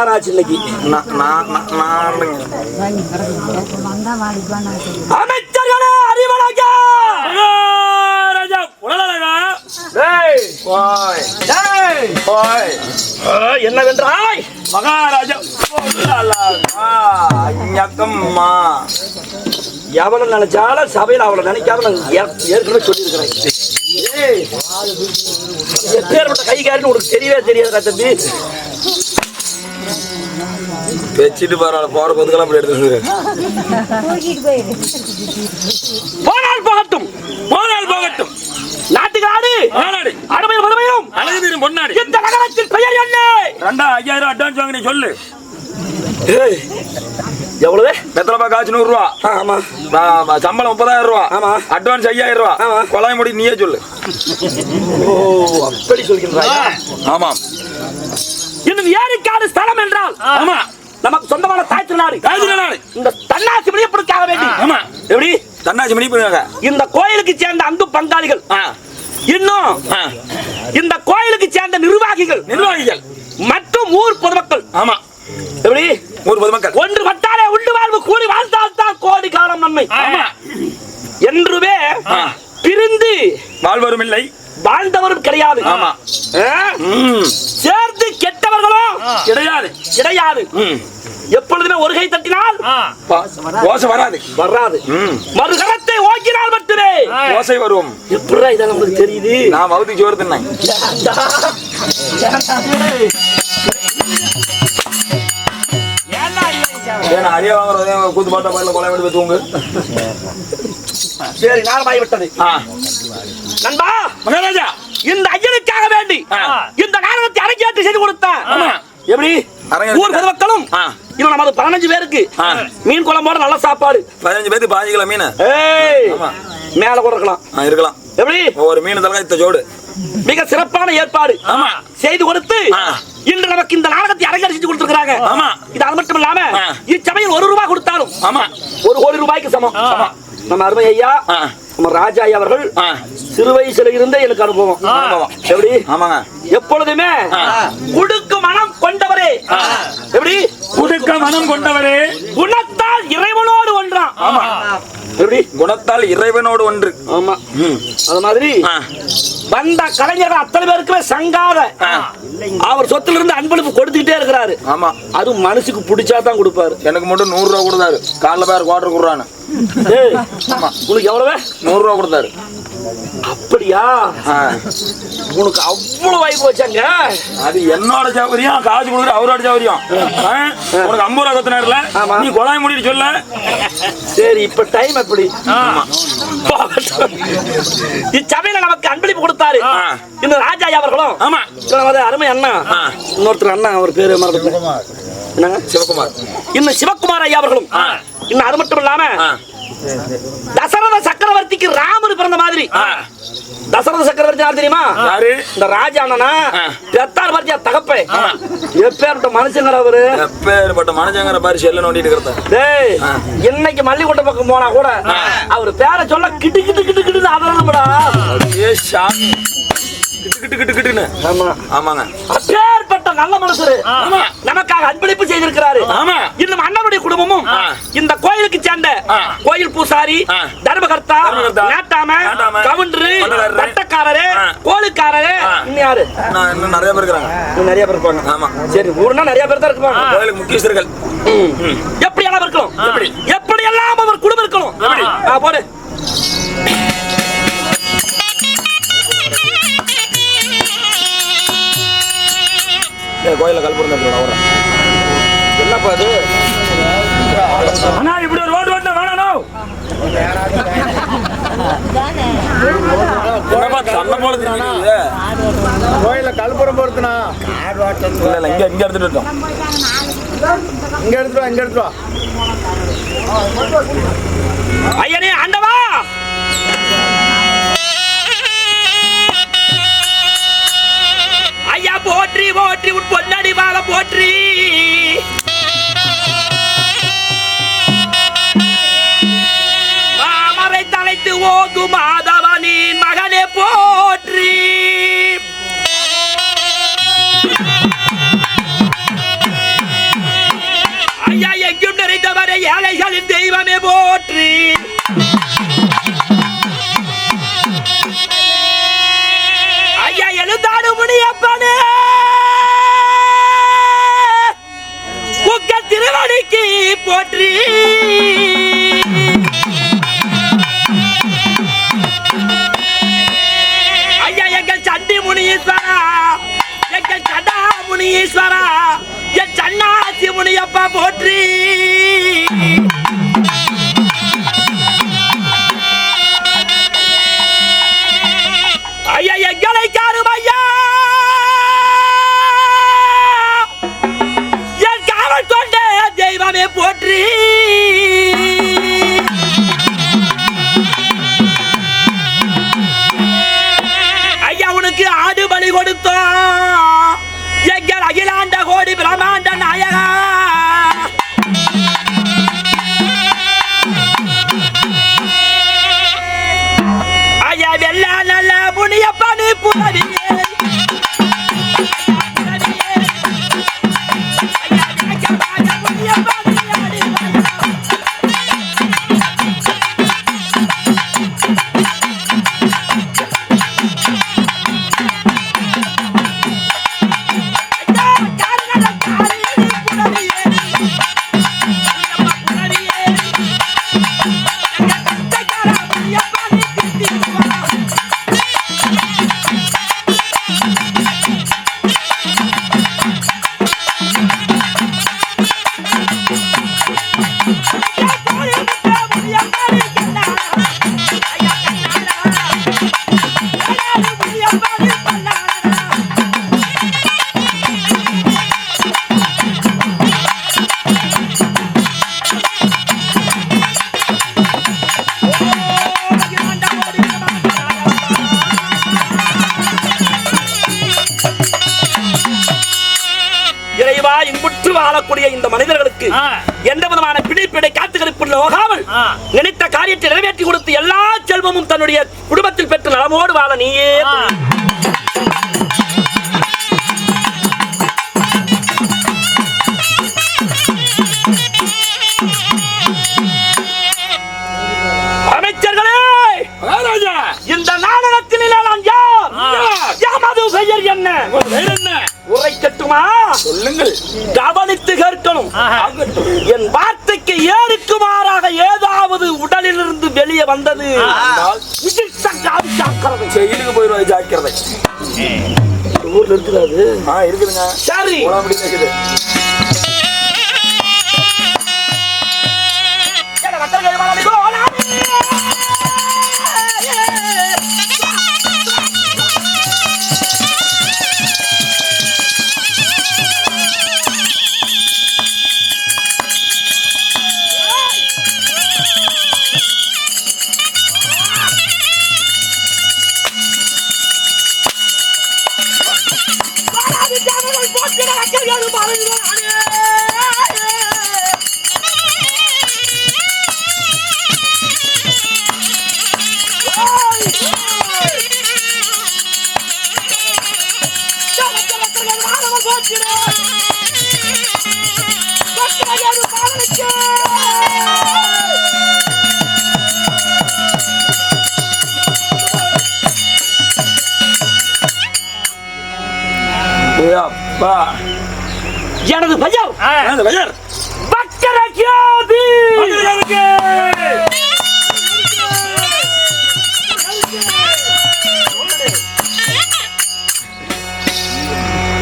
நேரம் ஆச்சு இன்னைக்கு. அமைச்சர்களே அறிவழகா என்னவென்றாய் மகாராஜா எவனை நினைச்சாலும் சபையில் அவளை நினைக்காம ஏற்கனவே சொல்லியிருக்கிறேன். எப்பேற்பட்ட கைகாரின்னு உனக்கு தெரியவே தெரியாதா தம்பி? வச்சிட்டு பரவாயில்ல, போற போதுக்கெல்லாம் அப்படி எடுத்து போனால் போகட்டும், போனால் போகட்டும். நாட்டுக்காடு அடமையும் வறுமையும் அழகு பொன்னாடி. இந்த நகரத்தின் பெயர் என்ன? 5000 அட்வான்ஸ் வாங்க, நீ சொல்லு. எவ்வளவு? வெத்தலை காசு 100 ரூபா. ஆமா. சம்பளம் 30,000 ரூபா. ஆமா. அட்வான்ஸ் 5000 ரூபா. கொலாய் முடி நீயே சொல்லு. ஓ, அப்படி சொல்கின்றாயா? ஆமா. இன்னும் ஏரிக்காடு ஸ்தலம் என்றால் ஆமா நமக்கு சொந்தமான தாய் திருநாடு. இந்த தன்னாட்சி மணியப்படுக்காக வேண்டி. ஆமா. எப்படி தன்னாட்சி மணியப்படுக்காக இந்த கோயிலுக்கு சேர்ந்த அங்கு பங்காளிகள், இன்னும் இந்த கோயிலுக்கு சேர்ந்த நிர்வாகிகள் மற்றும் ஊர் பொதுமக்கள். ஆமா. எப்படி ஊர் பொதுமக்கள் ஒன்று வட்டாரே உண்டு வாழ்வு கூடி வாழ்ந்தால் தான் கோடி காலம் நன்மை. என்றுமே பிரிந்து வாழ்வரும் இல்லை, வாழ்ந்தவரும் கிடையாது. ஆமா. சேர்ந்து கெட்டவர்களும் கிடையாது, கிடையாது. எப்பொழுதுமே ஒரு கை தட்டினால் ஓசை வராது, வராது. மறுகரத்தை ஓக்கினால் மட்டுமே ஓசை வரும். எப்படா இதை நமக்கு தெரியுது? நான் வகுதி சோறு தின்னேன். அரிய வாங்குறதே கூத்து பாட்டா பாயில கொலை எடுத்து தூங்கு. சரி, நாளமாகி விட்டது. நண்பா மகாராஜா, இந்த ஐயனுக்காக வேண்டி இந்த நாடகத்தை அரங்கேற்றி செய்து கொடுத்தேன். எப்படி ஊர் பொதுமக்களும் இன்னும் நமது 15 பேருக்கு மீன் குழம்போட நல்ல சாப்பாடு. 15 பேருக்கு 5 கிலோ மீன் மேல கூட இருக்கலாம். இருக்கலாம். எப்படி ஒரு மீன் தலகா ஜோடு மிக சிறப்பான ஏற்பாடு செய்து கொடுத்து இன்று நமக்கு இந்த நாடகத்தை அரங்கேற்றி கொடுத்திருக்கிறாங்க. இது அது மட்டும் இல்லாம இச்சமயம் 1 ரூபாய் கொடுத்தாலும் 1 கோடி ரூபாய்க்கு சமம். நம்ம அருமை ஐயா நம்ம ராஜா ஐயா அவர்கள் சிறு வயசுல இருந்தே எனக்கு அனுபவம். எப்படி ஆமாங்க, எப்பொழுதுமே குடுக்கு மனம் கொண்டவரே. எப்படி குடுக்க மனம் கொண்டவரே, குணத்தால் இறைவனோடு ஒன்றான். ஆமா. எப்படி குணத்தால் இறைவனோடு ஒன்று. ஆமா. அது மாதிரி வந்த கலைஞர்கள் அத்தனை பேருக்குமே சங்காத அவர் சொத்துல இருந்து அன்பளிப்பு கொடுத்துக்கிட்டே இருக்கிறாரு. ஆமா. அது மனசுக்கு பிடிச்சாதான் கொடுப்பாரு. எனக்கு மட்டும் 100 ரூபா கொடுத்தாரு. காலைல பேர் குவார்டர் கொடுறானு. உனக்கு எவ்வளவு? 100 ரூபா கொடுத்தாரு. அப்படியா? உனக்கு அவ்வளவு வாய்ப்பு வச்சாங்க. அது என்னோட சௌகரியம், காசு கொடுக்குற அவரோட சௌகரியம். உனக்கு 50 ரூபா கொத்தினார்ல, நீ கொலாய் முடிட்டு சொல்ல. சரி, இப்ப டைம் எப்படி? இச்சபையில நமக்கு அன்பளிப்பு கொடுத்தாரு இந்த ராஜா அவர்களும். ஆமா. அருமை அண்ணா, இன்னொருத்தர் அண்ணா, அவர் பேரு மறந்து என்னங்க, சிவகுமார். இன்னும் சிவகுமார் ஐயா அவர்களும். இன்னும் அது மட்டும் இல்லாம தசரத சக்கரவர்த்திக்கு ராமர் பிறந்த மாதிரி. தசரத சக்கரவர்த்தி யார் தெரியுமா? இந்த ராஜா அண்ணனா பெத்தார் பரிச்சா தகப்பை. எப்பேற்பட்ட மனுஷங்கிற அவரு, எப்பேற்பட்ட மனுஷங்கிற பாரு செல்ல நோண்டிட்டு இருக்கிறத. இன்னைக்கு மல்லிகொட்டை பக்கம் போனா கூட அவர் பேரை சொல்ல கிட்டு கிட்டு கிட்டு கிட்டு அதரணும்டா. அப்பேற்பட்ட நல்ல மனுஷரு நமக்காக அன்பளிப்பு செய்திருக்கிறாரு. இன்னும் அண்ணனுடைய குடும்பமும் இந்த கோயிலுக்கு சேர்ந்த கோயில் பூசாரி, தர்மகர்த்தா, நாட்டாம, கவுண்டரு, பட்டக்காரரு, கோளுக்காரரு, இன்னும் யாரு? இன்னும் நிறைய பேர் இருக்காங்க. நிறைய பேர் இருப்பாங்க. ஆமா. சரி, ஊர்னா நிறைய பேர் தான் இருப்பாங்க. கோயிலுக்கு முக்கியஸ்தர்கள் எப்படி எல்லாம் இருக்கணும், எப்படி எல்லாம் அவர் குடும்பம் இருக்கணும். போடு. கோயில கல்புரம் என்னப்பா அது? அண்ணா இப்படி ஒரு ரோடு ஓட்ட வேணாம். கோயில கல்புரம் பொறுத்துனா இங்க இங்க எடுத்துட்டு இருக்கோம். இங்க எடுத்துட்டு இங்க எடுத்துட்டு ஐயனே ஆண்டவா, ஐயா போற்றி போற்றி உன் பொன்னடி பால போற்றி. மாமரை தலைத்து ஓது மாதவனின் மகனே போற்றி. ஏழைகளின் தெய்வமே போற்றி. ஐயா எழுந்தாடு முனியப்பனே உங்கள் திருவடிக்கு போற்றி. ஐயா எங்கள் சண்டி முனீஸ்வரா, எங்கள் சடா முனீஸ்வரா, என் சன்னாசி முனியப்பா போற்றி. ஐயா எங்களை காரும் ஐயா என் காவல் கொண்ட தெய்வமே போற்றி. ஐயா உனக்கு ஆடு பலி கொடுத்தோம் எங்கள் அகிலாண்ட கோடி பிரமாண்ட நாயகா. ஐயா வெள்ள நல்ல முனியப்பனி புலவியே வாழக்கூடிய இந்த மனிதர்களுக்கு எந்த விதமான பிடிப்பிடை காத்துக்களிப்பு நோகாமல் நினைத்த காரியத்தை நிறைவேற்றி கொடுத்து எல்லா செல்வமும் தன்னுடைய குடும்பத்தில் பெற்று நலமோடு வாழ நீயே. அமைச்சர்களே, இந்த நாடகத்தில் நான் யார், எமது பெயர் என்ன, உரை கட்டுமா சொல்லுங்கள். கவனித்து கேட்கணும். என் வார்த்தைக்கு ஏறுக்குமாறாக ஏதாவது உடலிலிருந்து வெளியே வந்தது ஜெயிலுக்கு போயிருவாய், ஜாக்கிரதை. ஊர்ல இருக்கிறது இருக்குதுங்க. சரி இருக்குது. எனது பெயர்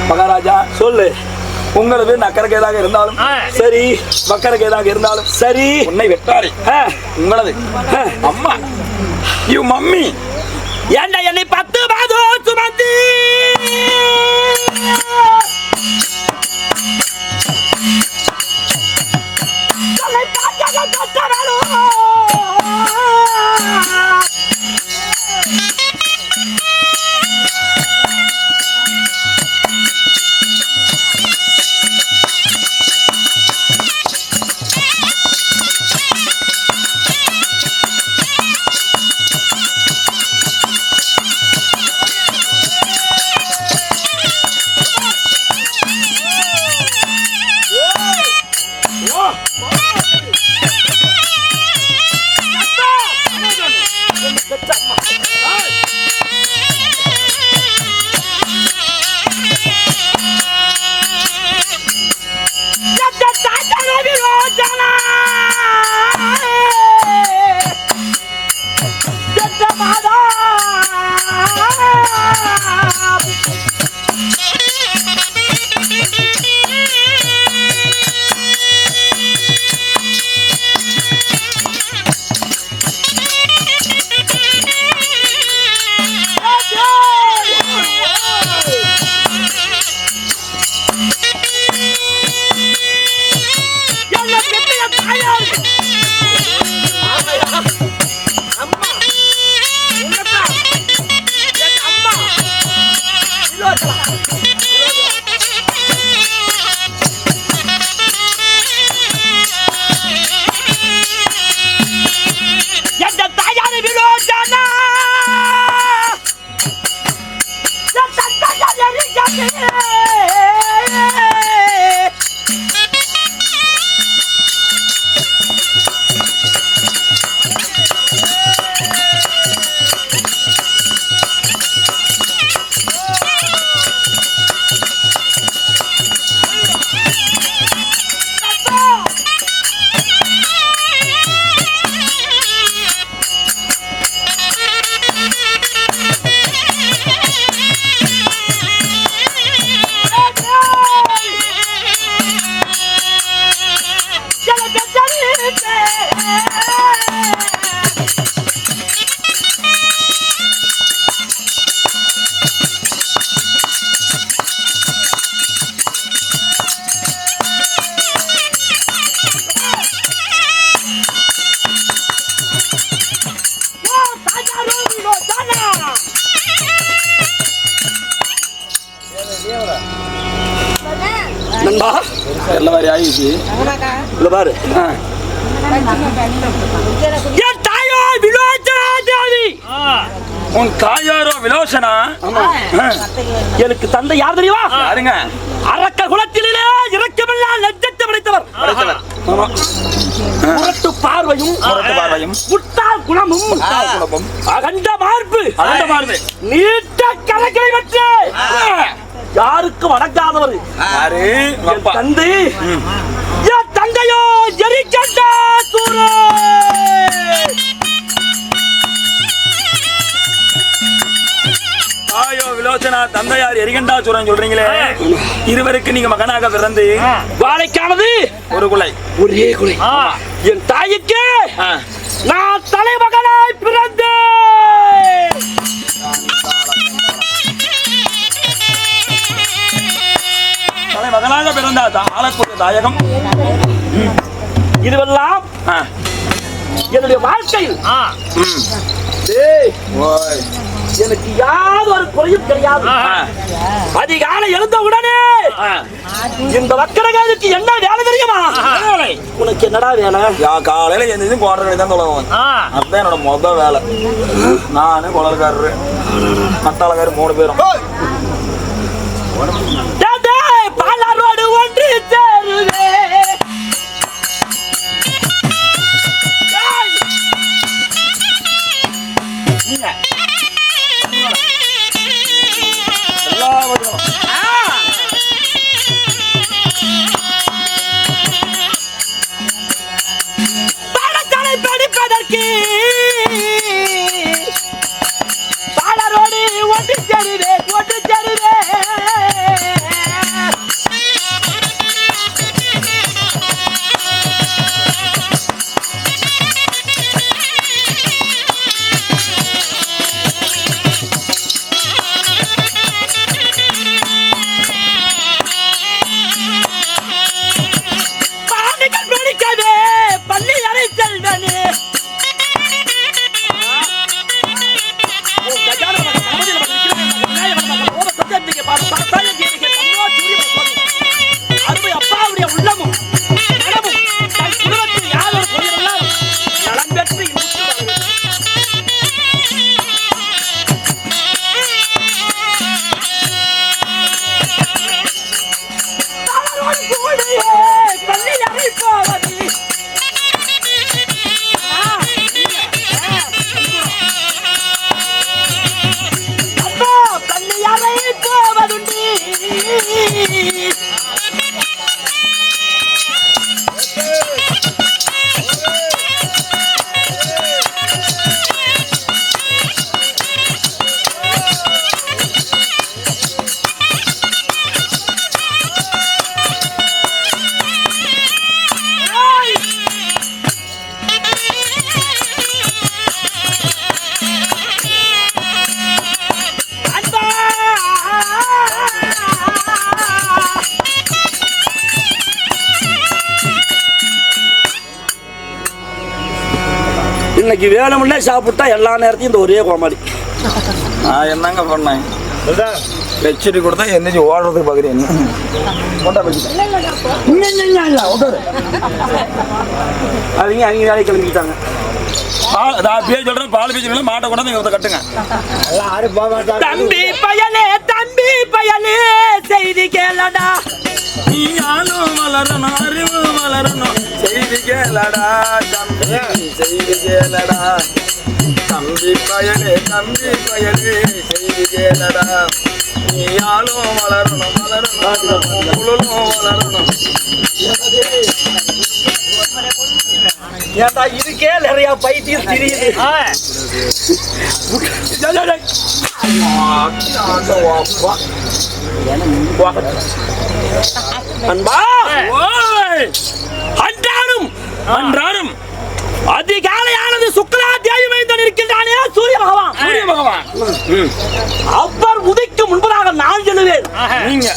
மகாராஜா சொல்லு. உங்களுக்கு நக்கரக்கேதாக இருந்தாலும் சரி, வக்கரக்கேதாக இருந்தாலும் சரி, உன்னை வெட்டாரி உங்களது அம்மா யூ மம்மி ஏண்டா என்னை 10 மாதம் சுமந்து மாதிரி ஆயிடுச்சு. இல்ல பாரு, என் தாயோ விலோச்சனா தேவி. உன் தாயாரோ விலோசனா? எனக்கு தந்தை யார் தெரியுமா? யாருங்க? அரக்க குலத்திலே இறக்கமில்லா லட்சத்தை படைத்தவர். முரட்டு பார்வையும் முட்டாள் குணமும் அகண்ட மார்பு நீட்ட கலக்கலை பற்றி யாருக்கும் அடங்காதவர் என் தந்தை. என் தந்தையோ எரிக்கண்ட சூரே. தாயோ விலோச்சனா, தந்தையார் எரிகண்டாசுரன் சொல்றீங்களே, இருவருக்கு நீங்க மகனாக பிறந்து வாழைக்கானது ஒரு குலை, ஒரே குலை. என் தாய்க்கு நான் தலைமகனாய் பிறந்தேன். தலைமகனாக பிறந்த ஆளக்கூடிய தாயகம் இதுவெல்லாம் என்னுடைய வாழ்க்கையில் எனக்கு யாவது ஒரு குறையும் கிடையாது. அதிகாலை எழுந்த உடனே இந்த வக்கரகாலுக்கு என்ன வேலை தெரியுமா? உனக்கு என்னடா வேலை? காலையில எழுந்து கோடரை தான் தொலைவன். அதுதான் என்னோட மொத வேலை. நானு குளர்காரரு மத்தாளக்காரரு 3 பேரும் பாலாரோடு ஒன்று சேருவே. பாடசாலை படிப்பதற்கு பாலரோடு ஒன்று சேருவே, ஒன்று சேருவே. இன்னைக்கு வேணும்னே சாப்பிட்டா எல்லா நேரத்தையும் இந்த ஒரே கோமாளி. நான் என்னங்க பண்ணேன்? வச்சுட்டு கொடுத்தா எந்திரிச்சு ஓடுறதுக்கு பாக்குறீங்க. அவங்க அவங்க வேலையை கிளம்பிட்டாங்க. சொல்றேன், பால் பீச்சு மாட்டை கொண்டாந்து கட்டுங்க. தம்பி பயலே, தம்பி பயலே, செய்தி கேளடா. நீயாலும் வளரணும், அறிவு வளரணும், செய்தி கேளடா. தம்பி செய்தி கேளடா. தம்பி பயலே, தம்பி பயலே, செய்தி கேளடா. நீயாலும் வளரணும், வளரணும், குழலும் வளரணும். ஏண்டா இதுக்கே நிறைய பைத்தியம் தெரியுது. அன்பா அன்றாடும் அன்றாடும் அதிகாலையானது சுக்லா தேவி மைந்தன் இருக்கின்றானே சூரிய பகவான். சூரிய பகவான் அவர் உதிக்கும் முன்பதாக நான் சொல்லுவேன். நீங்க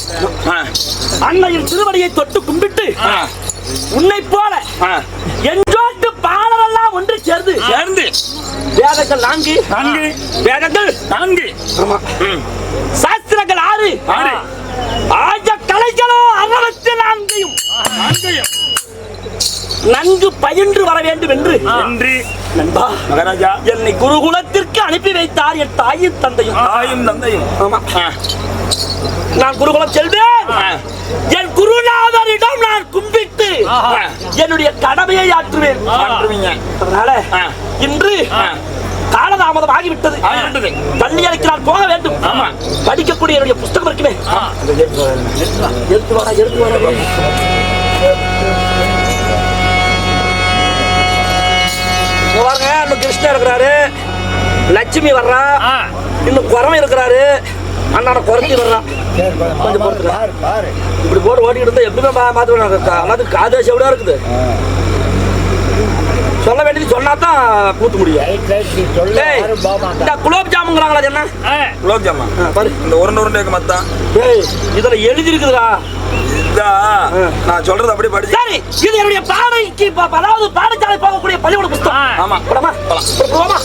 அன்னையின் திருவடியை தொட்டு கும்பிட்டு உன்னை போல என்றோட்டு பாலரெல்லாம் ஒன்று சேர்ந்து வேதங்கள் 4 வேதங்கள் 4 சாஸ்திரங்கள் 6 ஆஜ கலைகளோ 64 நன்கு பயின்று வர வேண்டும் என்று நண்பா மகாராஜா என்னை குருகுலத்திற்கு அனுப்பி வைத்தார் என் தாயும் தந்தையும். ஆமா, நான் குருகுலம் செல்வேன். என் குருநாதரிடம் நான் கும்பிட்டு என்னுடைய கடமையை ஆற்றுவேன். அதனால இன்று காலதாமதம் ஆகிவிட்டது. பள்ளி அறைக்கு நான் போக வேண்டும். படிக்கக்கூடிய என்னுடைய புஸ்தகம் இருக்குமே, எடுத்து வர பாருங்க. இன்னும் கிருஷ்ணன் இருக்கிறாரு, லட்சுமி வர்றா, இன்னும் குறவன் இருக்கிறாரு, அண்ணாட குறைஞ்சி வர்றான். கொஞ்சம் பாரு இப்படி போட்டு ஓட்டிக்கிட்டு இருந்தா எப்படிமே மாத்துவாங்க. எல்லாத்துக்கும் காதேச விட இருக்குது. சொல்ல வேண்டியது சொன்னாதான் கூத்த முடியும். இந்த குலோப் ஜாமுங்கிறாங்களா? என்ன குலோப் ஜாமா? பாரு, இந்த உருண்டை மத்தான் இதுல எழுதி இருக்குதுடா. நான் சொல்றது அப்படி படிச்சு. சரி, இது என்னுடைய பாடைக்கு, அதாவது பாடசாலை போகக்கூடிய பள்ளியோட புத்தகம். ஆமா, போலாமா? போலாமா?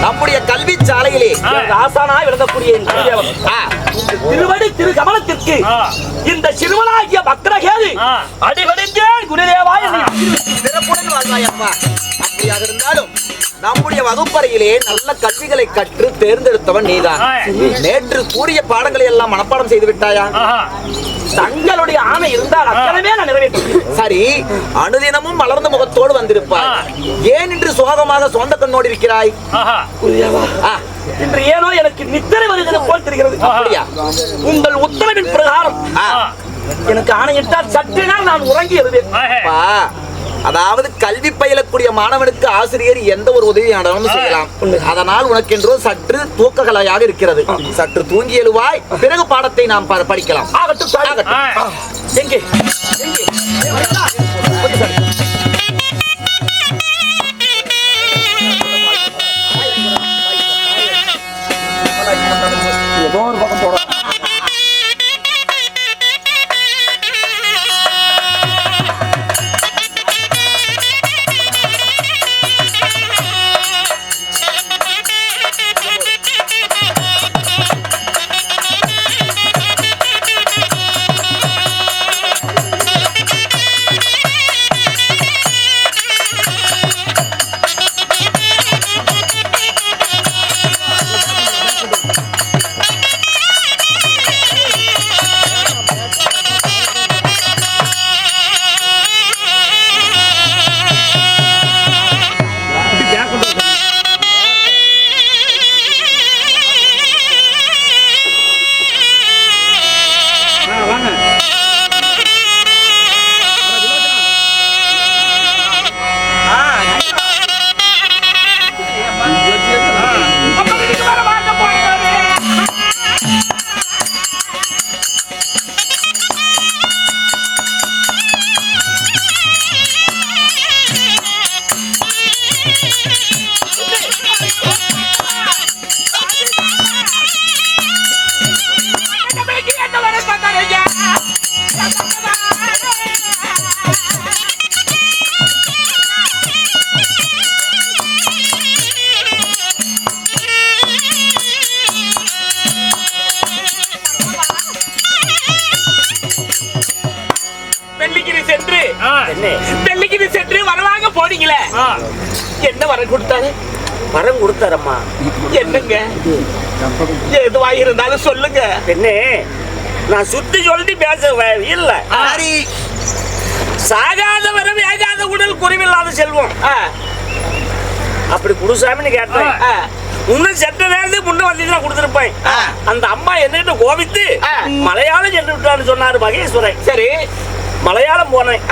நம்முடைய கல்வி சாலையிலே ஆசானாய் விளங்கக்கூடிய திருவடி திரு கமலத்திற்கு இந்த சிறுவனாகிய பக்தரகேது அடிபணிந்தேன் குருதேவாய். சிறப்புடன் வாழ்வாயப்பா. அப்படியாக இருந்தாலும் நம்முடைய வகுப்பறையிலே நல்ல கல்விகளை கற்று தேர்ந்தெடுத்தவன் நீதான். நேற்று கூறிய பாடங்களை எல்லாம் மனப்பாடம் செய்து விட்டாயா? தங்களுடைய ஆணை இருந்தால் அத்தனமே நான் நிறைவேற்றேன். சரி, அனுதினமும் மலர்ந்த முகத்தோடு வந்திருப்பாய். ஏன் இன்று சோகமாக சொந்த கண்ணோடு இருக்கிறாய்? இன்று ஏனோ எனக்கு நித்திரை வருகிறது போல் தெரிகிறது. அப்படியா? உங்கள் உத்தரவின் பிரகாரம் எனக்கு ஆணையிட்டால் சற்று நாள் நான் உறங்கி இருந்தேன். அதாவது கல்வி பயிலக்கூடிய மாணவனுக்கு ஆசிரியர் எந்த ஒரு உதவியானாலும் செய்யலாம். அதனால் உனக்கு என்றோ சற்று தூக்ககலையாக இருக்கிறது. சற்று தூங்கி எழுவாய், பிறகு பாடத்தை நாம் படிக்கலாம். எங்கே ஏதோ ஒரு பக்கம் போட வெள்ளிக்கு சென்று வரவாங்க போனீங்களே, என்ன வரம் கொடுத்தாரு? வரம் கொடுத்தாரம்மா. என்னங்க எதுவா இருந்தாலும் சொல்லுங்க. என்ன நான் சுத்தி சொல்லிட்டு பேச இல்ல. சாகாத வரம், ஏகாத உடல், குறைவில்லாத செல்வம். அப்படி குடுசாமின்னு கேட்டேன். இன்னும் சென்ற நேரத்துக்கு முன்ன வந்தீங்கன்னா கொடுத்துருப்பேன். அந்த அம்மா என்னன்னு கோபித்து மலையாளம் சென்று விட்டான்னு சொன்னாரு மகேஸ்வரன். சரி, மலையாளம் போனேன்.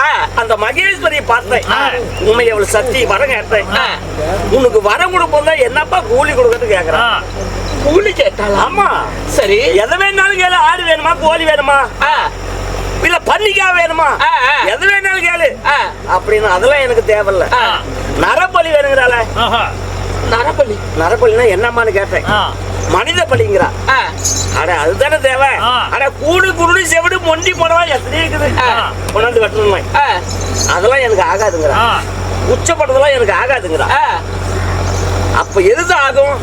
அந்த மகேஸ்வரியை பார்த்தேன். உண்மை எவ்வளவு சக்தி வரம் கேட்டேன். உனக்கு வரம் கொடுப்போம் தான் என்னப்பா கூலி கொடுக்கறது கேக்குறான். கூலி கேட்டாளா? ஆமா. சரி, எதை வேணாலும் கேளு. ஆடு வேணுமா, கோழி வேணுமா, இல்ல பன்னிக்கா வேணுமா, எது வேணாலும் கேளு அப்படின்னு. அதெல்லாம் எனக்கு தேவையில்ல. நரபலி வேணுங்கிறாள. நரபலி? நரபலினா என்னம்மான்னு கேட்டேன். மனித பலிங்கிறா. அட அதுதானே தேவை. அட கூடு குருடி செவிடு மொண்டி போனவா எத்தனை இருக்குது, கொண்டாந்து வெட்டணும். அதெல்லாம் எனக்கு ஆகாதுங்கிறா. உச்சப்பட்டதெல்லாம் எனக்கு ஆகாதுங்கிறா. அப்ப எது ஆகும்?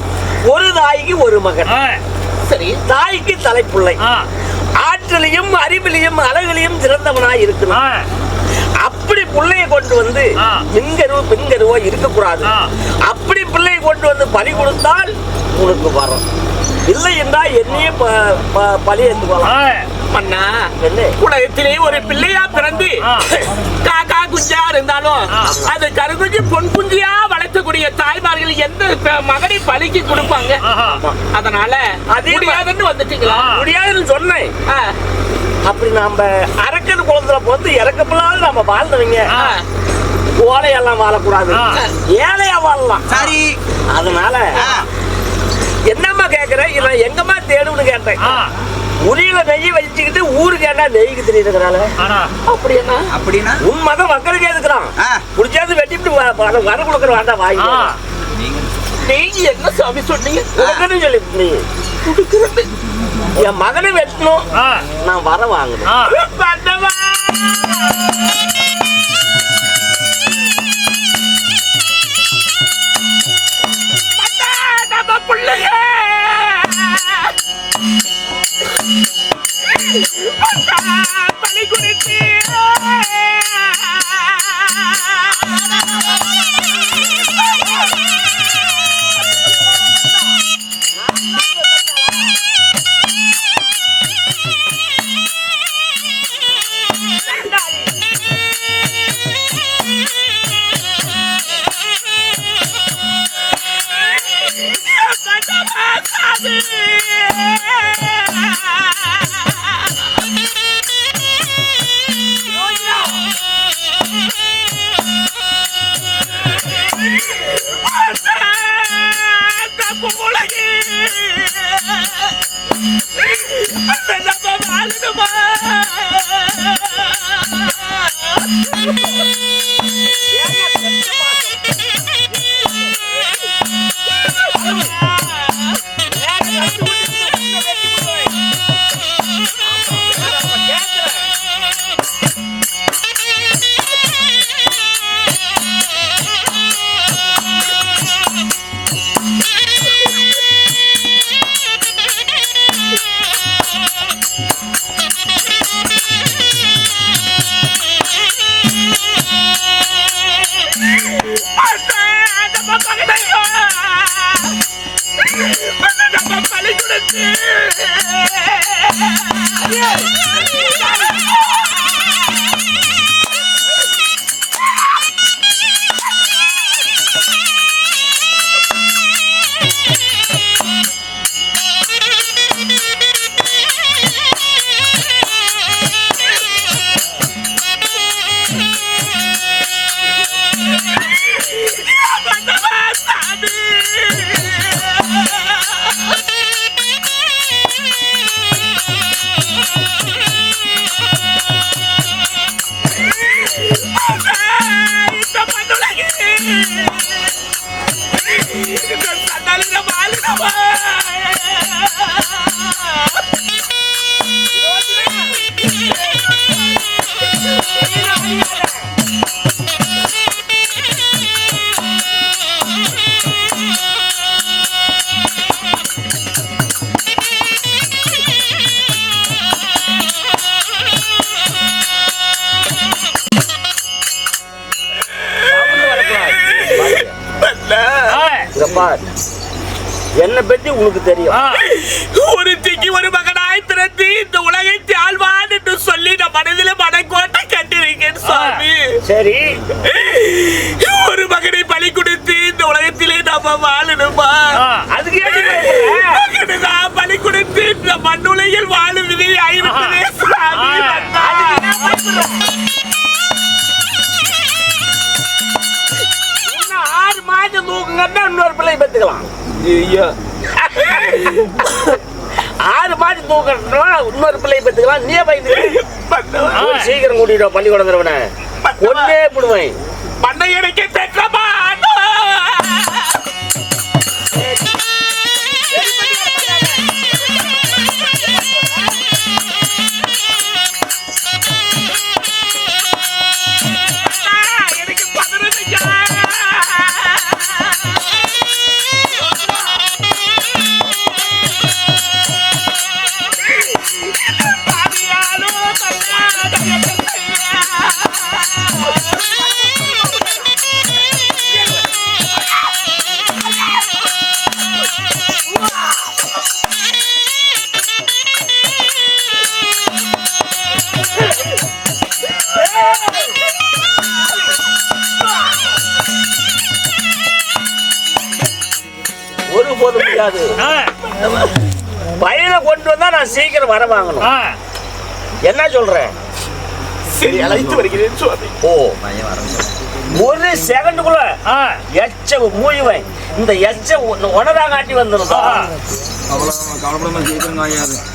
ஒரு தாய்க்கு ஒரு மகன். சரி, தாய்க்கு தலைப்புள்ளை. ஆற்றலையும் அறிவிலையும் அழகிலையும் சிறந்தவனாய் இருக்கணும். அப்படி பிள்ளையை கொண்டு வந்து பெண்கருவோ இருக்கக்கூடாது. அப்படி பிள்ளையை கொண்டு வந்து பலி கொடுத்தால் உனக்கு வரும். இல்லை என்றால் என்னையே பலி எடுத்துக்கலாம். மன்னா, உலகத்திலே ஒரு பிள்ளையா பிறந்து காக்கா குஞ்சா இருந்தாலும் அது கருகுஞ்சி பொன் குஞ்சியா வளர்த்தக்கூடிய தாய்மார்கள் எந்த மகனை பலிக்கு கொடுப்பாங்க. அதனால முடியாதுன்னு வந்துட்டீங்களா? முடியாதுன்னு சொன்னேன். அப்படி நாம அரக்கன் குழந்தை போது இறக்கப்படாது நம்ம வாழ்ந்தவங்க. ஓலையெல்லாம் வாழக்கூடாது, ஏழையா வாழலாம். சரி, அதனால என்னம்மா கேக்குற, இவன் எங்கம்மா தேடுன்னு கேட்டேன். உரியில நெய் வச்சுக்கிட்டு ஊருக்கு ஏண்டா நெய்க்கு தெரியுதுங்கிறால. அப்படி என்ன? அப்படின்னா உன் மகன் மக்களுக்கு எதுக்குறான்? புடிச்சாது வெட்டிட்டு வர கொடுக்குற வேண்டாம் வாங்கி. நீங்க என்ன சாமி சொன்னீங்க? சொல்லி நீ கொடுக்குறது என் மகனை வெட்டணும், நான் வர வாங்கணும். பலி குறித்து பார், என்னை பத்தி உனக்கு தெரியும். ஒருத்திக்கு ஒரு மகனாய் பிறந்து இந்த உலகத்தை ஆழ்வான் என்று சொல்லி நான் மனதில மனக்கோட்டை கட்டிருக்கேன் சுவாமி. சரி, ஒரு மகனை பலி கொடுத்து இந்த உலகத்திலே நம்ம வாழணுமா? அதுக்கு மகனை நான் பலி கொடுத்து இந்த மண்ணுலகில் வாழும் விதி ஆகிவிட்டதே சுவாமி. இன்னும் 6 மாதம் தூக்குங்கன்னா இன்னொரு பிள்ளை பெற்றுக்கலாம். 6 மாதம் தூக்கணும்னா இன்னொரு பிள்ளை பெற்றுக்கலாம். நீ பயந்து சீக்கிரம் கூட்டிட்டு வா பள்ளிக்கூடங்கிறவன ஒன்னே போடுவேன். பண்ணை எனக்கு பெற்றமா எனக்கு பதறதுங்க. ஒருபோது முடியாது. பையனை கொண்டு வந்தா நான் சீக்கிரம் வர வாங்கணும். என்ன சொல்றேன்? சரி, அழைத்து வருகிறேன் சுவாமி. ஓ, ஒரு செகண்டுக்குள்ள எச்ச மூய்வேன். இந்த எச்ச உணரா காட்டி வந்துடும்.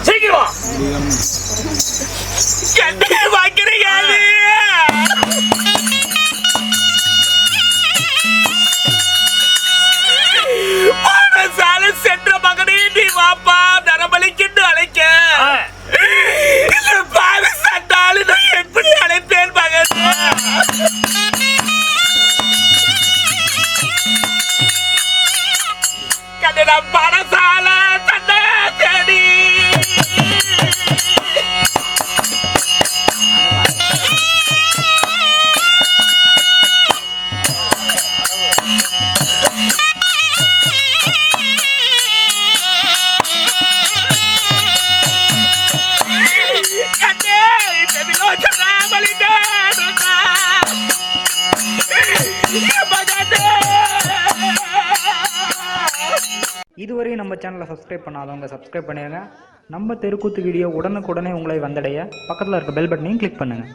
சீக்கிரம் கண்டே வாங்கிறீங்க. சால சென்ற மகனே நீ வாப்பா நரபலிக்கிட்டு அழைக்க. பால சண்டாலு நான் எப்படி அழைப்பேன் மகனே? கண்ண படசால தன்னை தேடி இதுவரை நம்ம சேனலை சப்ஸ்கிரைப் பண்ணாதவங்க சப்ஸ்கிரைப் பண்ணிடுங்க. நம்ம தெருக்கூத்து வீடியோ உடனுக்குடனே உங்களை வந்தடைய பக்கத்தில் இருக்க பெல் பட்டனையும் கிளிக் பண்ணுங்கள்.